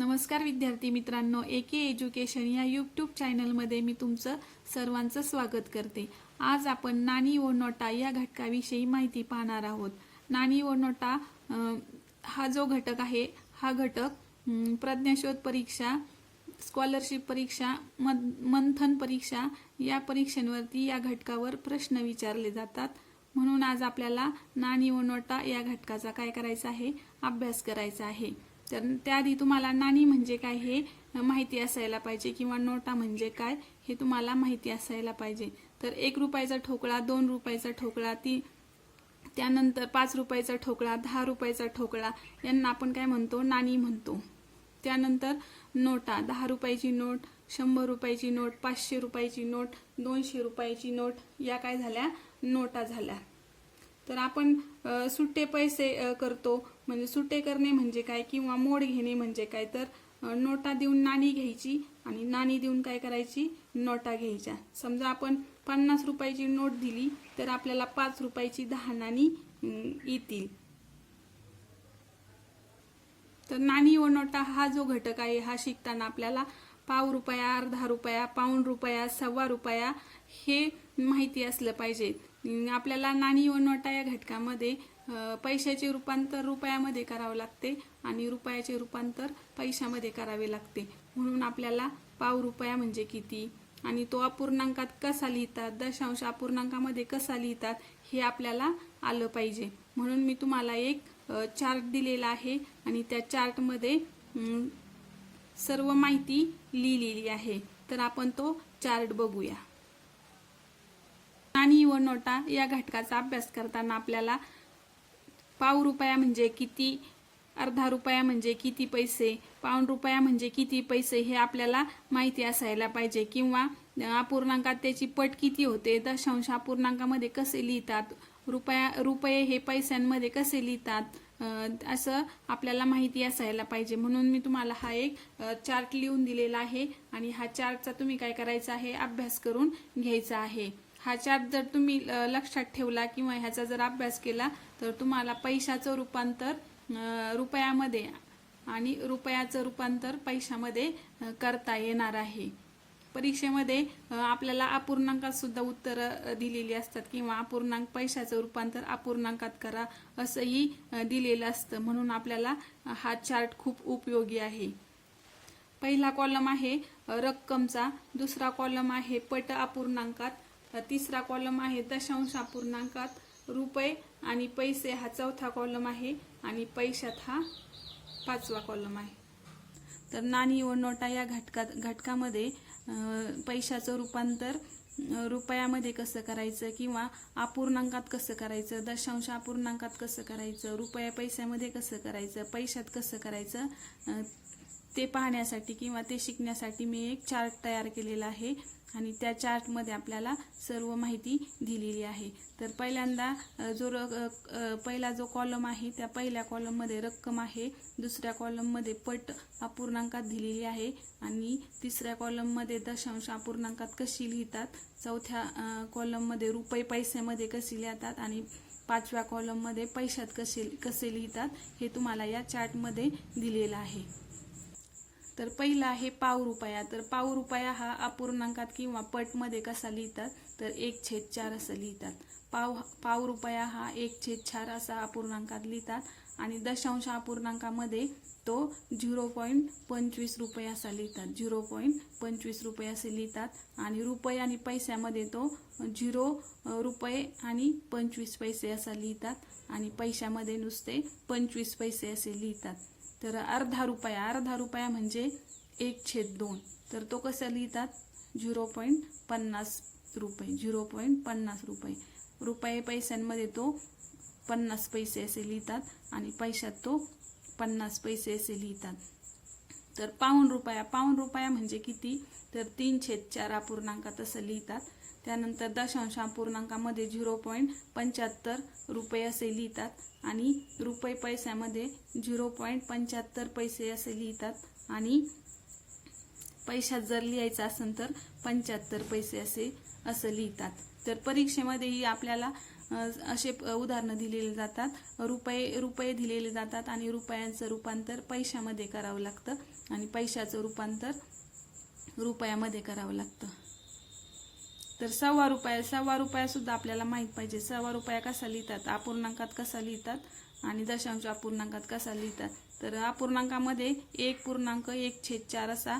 नमस्कार विद्यार्थी मित्रांनो, एके एज्युकेशन या यूट्यूब चॅनलमध्ये मी तुमचं सर्वांचं स्वागत करते। आज आपण नाणी व नोटा या घटकाविषयी माहिती पाहणार आहोत। नाणी व नोटा हा जो घटक आहे, हा घटक प्रज्ञाशोध परीक्षा, स्कॉलरशिप परीक्षा, मंथन परीक्षा या परीक्षांवरती या घटकावर प्रश्न विचारले जातात। म्हणून आज आपल्याला नाणी व नोटा या घटकाचा काय करायचा आहे, अभ्यास करायचा आहे। तर त्याआधी तुम्हाला नाणी म्हणजे काय हे माहिती असायला पाहिजे किंवा नोटा म्हणजे काय हे तुम्हाला माहिती असायला पाहिजे। तर 1 रुपयाचा ठोकळा, 2 रुपयाचा ठोकळा, त्यानंतर 5 रुपयाचा ठोकळा, 10 रुपयाचा ठोकळा यांना आपण काय म्हणतो, नाणी म्हणतो। त्यानंतर नोटा, 10 रुपयाची नोट, 100 रुपयाची नोट, 500 रुपयाची नोट, 200 रुपयाची नोट या काय झाल्या, नोटा झाल्या। तर आपण सुट्टे पैसे करतो, म्हणजे सुट्टे करणे म्हणजे काय किंवा मोड घेणे म्हणजे काय, तर नोटा देऊन नाणी घ्यायची आणि नाणी देऊन काय करायची, नोटा घ्यायच्या। समजा आपण 50 रुपयाची नोट दिली तर आपल्याला 5 रुपयाची 10 नाणी येतील। तर नाणी व नोटा हा जो घटक आहे, हा शिकताना आपल्याला पाव रुपया, अर्धा रुपया, पाऊण रुपया, सव्वा रुपया हे माहिती असलं पाहिजे। आपल्याला नाणी व नोटा या घटकामध्ये पैशाचे रूपांतर रुपयामध्ये करावे लागते आणि रुपयाचे रूपांतर पैशामध्ये करावे लागते। म्हणून आपल्याला पाव रुपया म्हणजे किती आणि तो अपूर्णांकात कसा लिहितात, दशांश अपूर्णांकामध्ये कसा लिहितात हे आपल्याला आलं पाहिजे। म्हणून मी तुम्हाला एक चार्ट दिलेला आहे आणि त्या चार्टमध्ये सर्व माहिती लिहिलेली आहे। तर आपण तो चार्ट बघूया। नाणी व नोटा या घटकाचा अभ्यास करताना आपल्याला पाव रुपया म्हणजे किती, अर्धा रुपया म्हणजे किती पैसे, पाऊण रुपया म्हणजे किती पैसे हे आपल्याला माहिती असायला पाहिजे। किंवा अपूर्णांकात त्याची पट किती होते, दशांश अपूर्णांकामध्ये कसे लिहितात, रुपये हे पैशांमध्ये कसे लिहितात, असं आपल्याला माहिती असायला पाहिजे। म्हणून मी तुम्हाला हा एक चार्ट लिहून दिलेला आहे आणि हा चार्टचा तुम्ही काय करायचा आहे, अभ्यास करून घ्यायचा आहे। हा चार्ट जर तुम्ही लक्षात ठेवला किंवा ह्याचा जर अभ्यास केला तर तुम्हाला पैशाचं रूपांतर रुपयामध्ये आणि रुपयाचं रूपांतर पैशामध्ये करता येणार आहे। परीक्षेमध्ये आपल्याला अपूर्णांकात सुद्धा उत्तर दिलेली असतात किंवा अपूर्णांक पैशाचं रूपांतर अपूर्णांकात करा असंही दिलेलं असतं। म्हणून आपल्याला हा चार्ट खूप उपयोगी आहे। पहिला कॉलम आहे रक्कमचा, दुसरा कॉलम आहे पट अपूर्णांकात, तिसरा कॉलम आहे दशांश अपूर्णांकात, रुपये आणि पैसे हा चौथा कॉलम आहे आणि पैशात हा 5वा कॉलम आहे। तर नाणी व नोटा या घटकामध्ये पैशाचं रूपांतर रुपयामध्ये कसं करायचं किंवा अपूर्णांकात कसं करायचं, दशांश अपूर्णांकात कसं करायचं, रुपया पैशामध्ये कसं करायचं, पैशात कसं करायचं ते पाहण्यासाठी किंवा ते शिकण्यासाठी मी एक चार्ट तयार केलेला आहे आणि त्या चार्टमध्ये आपल्याला सर्व माहिती दिलेली आहे। तर पहिल्यांदा पहिला जो कॉलम आहे त्या पहिल्या कॉलममध्ये रक्कम आहे, दुसऱ्या कॉलममध्ये पट अपूर्णांकात दिलेली आहे आणि तिसऱ्या कॉलममध्ये दशांश अपूर्णांकात कशी लिहितात, चौथ्या कॉलममध्ये रुपये पैशामध्ये कशी लिहितात आणि 5व्या कॉलममध्ये पैशात कसे लिहितात हे तुम्हाला या चार्टमध्ये दिलेलं आहे। तर पहिला आहे पाव रुपया। तर पाव रुपया हा अपूर्णांकात किंवा पटमध्ये कसा लिहितात, तर 1/4 असं लिहितात। पाव रुपया हा 1/4 असा अपूर्णांकात लिहितात आणि दशांश अपूर्णांकामध्ये तो 0.25 रुपये असा लिहितात, 0.25 रुपये असे लिहितात आणि रुपये आणि पैशामध्ये तो 0 रुपये आणि 25 पैसे असा लिहितात आणि पैशामध्ये नुसते 25 पैसे असे लिहितात। तर अर्धा रुपया म्हणजे 1/2, तर तो कसा लिहितात, 0.50 रुपये, 0.50 रुपये, रुपये पैशांमध्ये तो 50 पैसे असे लिहितात आणि पैशात तो 50 पैसे असे लिहितात। तर पाऊण रुपया म्हणजे किती, तर 3/4 अपूर्णांकात असं लिहितात। त्यानंतर दशांश अपूर्णांकामध्ये 0.75 रुपये असे लिहितात आणि रुपये पैशामध्ये 0.75 पैसे असे लिहितात आणि पैशात जर लिहायचं असेल तर 75 पैसे असं लिहितात। तर परीक्षेमध्येही आपल्याला असे उदाहरणं दिलेले जातात। रुपये दिलेले जातात आणि रुपयांचं रूपांतर पैशामध्ये करावं लागतं आणि पैशाचं रूपांतर रुपयामध्ये करावं लागतं। तर सव्वा रुपया सुद्धा आपल्याला माहित पाहिजे। सव्वा रुपया कसा लिहितात, अपूर्णांकात कसा लिहितात आणि दशांश अपूर्णांकात कसा लिहितात। तर अपूर्णांकामध्ये 1.1/4 असा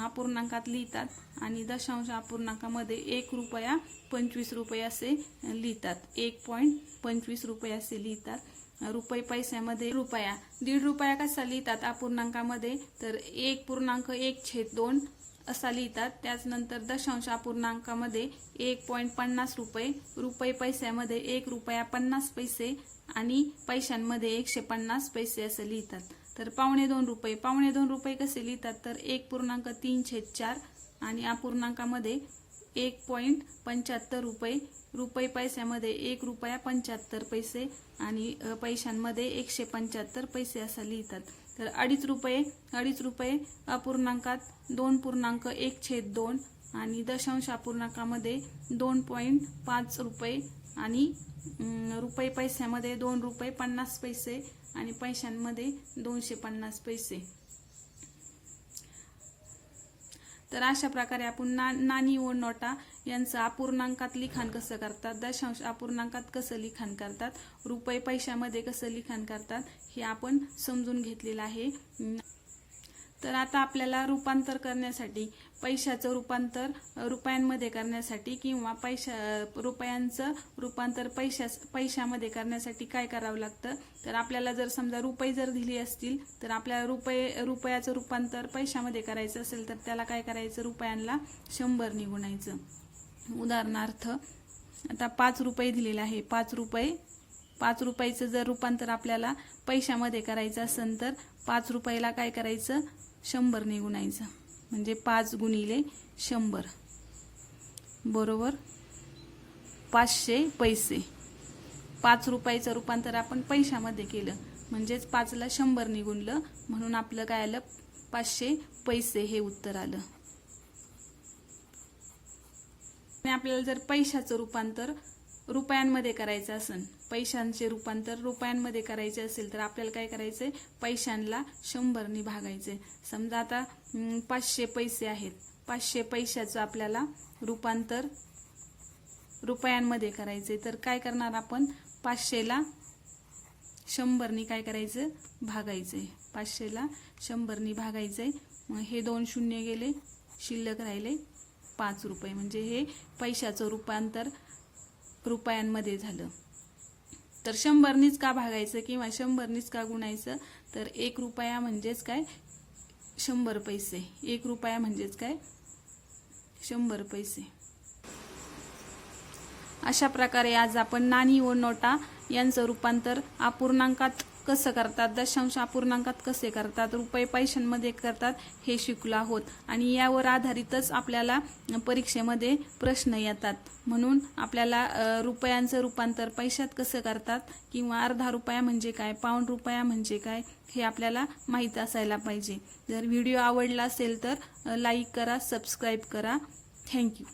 अपूर्णांकात लिहितात आणि दशांश अपूर्णांकामध्ये 1 रुपया 25 रुपये असे लिहितात। 1.25 रुपये असे लिहितात। रुपये पैशामध्ये रुपया 1.5 रुपया कसा लिहितात अपूर्णांकामध्ये, तर 1.1/2 असा लिहितात। त्याचनंतर दशांश अपूर्णांकामध्ये 1.50 रुपये, रुपये पैशामध्ये 1 रुपया 50 पैसे आणि पैशांमध्ये 150 पैसे असे लिहितात। तर 2.5 रुपये कसे लिहितात, तर 1.3/4 आणि अपूर्णांकामध्ये 1.75 रुपये, रुपये पैशामध्ये 1 रुपया 75 पैसे आणि पैशांमध्ये 175 पैसे असं लिहितात। तर 2.5 रुपये अपूर्णांकात 2.1/2 आणि दशांश अपूर्णांकामध्ये 2.5 रुपये आणि रुपये पैशामध्ये 2 रुपये 50 पैसे आणि पैशांमध्ये 250 पैसे। तर अशा प्रकारे आपण नाणी व नोटा यांचं अपूर्णांकात लिखाण कसं करतात, दशांश अपूर्णांकात कसं लिखाण करतात, रुपये पैशामध्ये कसं लिखाण करतात हे आपण समजून घेतलेलं आहे। तर आता आपल्याला रूपांतर करण्यासाठी, पैशाचं रूपांतर रुपयांमध्ये करण्यासाठी किंवा रुपयांचं रूपांतर पैशामध्ये करण्यासाठी काय करावं लागतं, तर आपल्याला जर समजा रुपये जर दिली असतील तर आपल्याला रुपयाचं रूपांतर पैशामध्ये करायचं असेल तर त्याला काय करायचं, रुपयांना 100 ने गुणायचं। उदाहरणार्थ आता 5 रुपये दिलेले आहे। 5 रुपयाचं जर रूपांतर आपल्याला पैशामध्ये करायचं असेल तर 5 रुपयाला काय करायचं, 100 ने गुणायचं, म्हणजे 5 गुणिले 100 बरोबर 500 पैसे। 5 रुपयाचं रूपांतर आपण पैशामध्ये केलं म्हणजेच 5ला 100 ने गुणलं म्हणून आपलं काय आलं, 500 पैसे हे उत्तर आलं। आणि आपल्याला जर पैशाचं रूपांतर रुपयांमध्ये करायचं असेल, पैशांचे रूपांतर रुपयांमध्ये करायचे असेल तर आपल्याला काय करायचंय, पैशांना 100 ने भागायचे। समजा आता 500 पैसे आहेत, 500 पैशाचं आपल्याला रूपांतर रुपयांमध्ये करायचे तर काय करणार आपण, 500ला 100 ने काय करायचं, भागायचे। 500ला 100 ने भागायचे, मग हे 2 शून्य गेले, शिल्लक राहिले 5 रुपये, म्हणजे हे पैशाचं रूपांतर रुपयांमध्ये झालं। तर 100 नेच का भागायचं किंवा 100 नेच का गुणायचं, तर 1 रुपया म्हणजेच काय, 100 पैसे। 1 रुपया म्हणजेच काय, 100 पैसे। अशा प्रकारे आज आपण नाणी व नोटा यांचं रूपांतर अपूर्णांकात कसं करतात, दशांश अपूर्णांकात कसे करतात, रुपये पैशांमध्ये करतात हे शिकलो आहोत आणि यावर आधारितच आपल्याला परीक्षेमध्ये प्रश्न येतात। म्हणून आपल्याला रुपयांचं रूपांतर पैशात कसं करतात किंवा अर्धा रुपया म्हणजे काय, पाऊण रुपया म्हणजे काय हे आपल्याला माहीत असायला पाहिजे। जर व्हिडिओ आवडला असेल तर लाईक करा, सबस्क्राईब करा। थँक्यू।